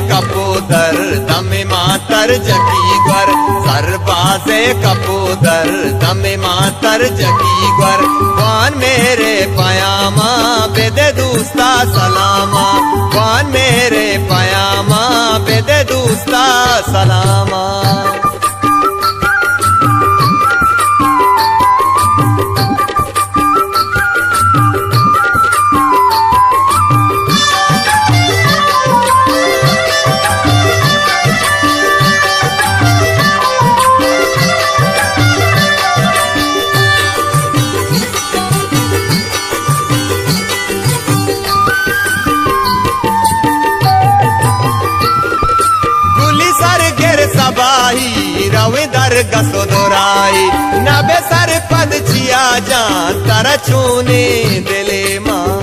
कबूतर दमे मातर जकीगर सरबाजे कबूतर दमे मातर जकीगर कौन मेरे पयामा बेदे दूस्ता सलामा कौन मेरे पयामा बेदे दूस्ता सलामा। रविदर गसो दोराई नबे सर पद चिया जान तर छूने दिले माँ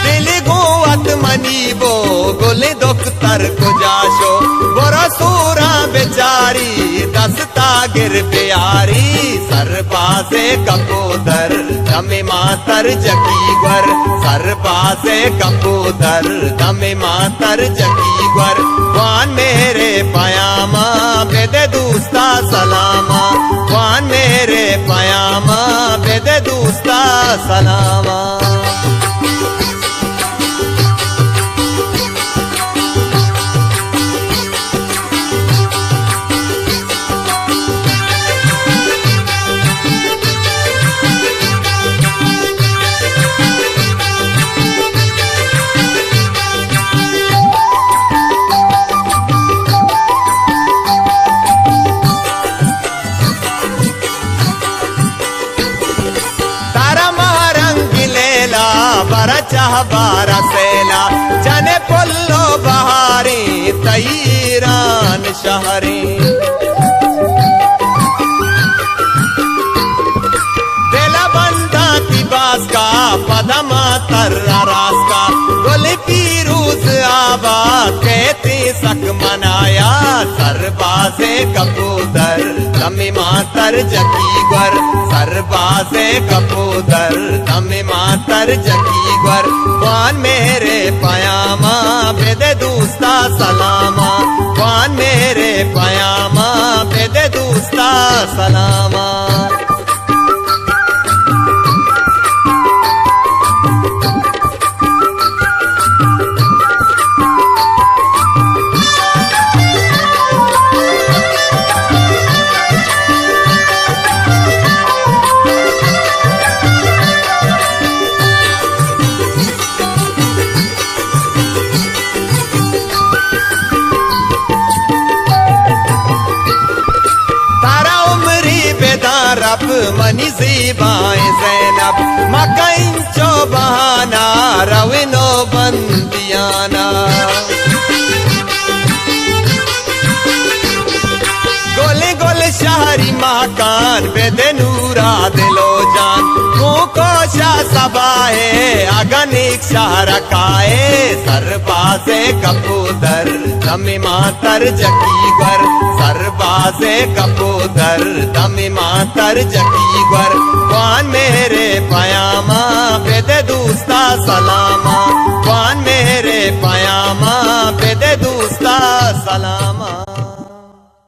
दिले गोवत मनी बो गोले दोख्तर को जाशो बोरा सूरा बेचारी दस्ता गिर प्यारी सरबाजे कबूतर दमे मातर जकीगर सरबाजे कबूतर दमे मातर जकीगर कौन मेरे पयामा बेदे दूस्ता सलामा कौन मेरे पयामा बेदे दूस्ता सलामा। बरा चाह बारा सेला जने पुल्लो बहारी तईरान शहरी देला बंदा तिबास का पदमा तर्रा रास का गोली पीरूज आबाद कहती सक मनाया सरबाजे कबूतर दमे मातर जकीगर सरबाजे कबूतर दमे मातर जकीगर कौन मेरे पयामा बेदे दूस्ता सलामा कौन मेरे पयामा बेदे दूस्ता सलामा। रब मनी ज़ीबाएं ज़ैनब मकईं चो बहाना रविनो बंदियाना गोले गोले शहरी मकान बेदे नूरा दिलो जान कोशा सबाए अगनिक शहर काए सरबाजे कबूतर दमे मातर जकीगर सरबाजे कबूतर दमे मातर जकीगर कौन मेरे पयामा बेदे दूस्ता सलामा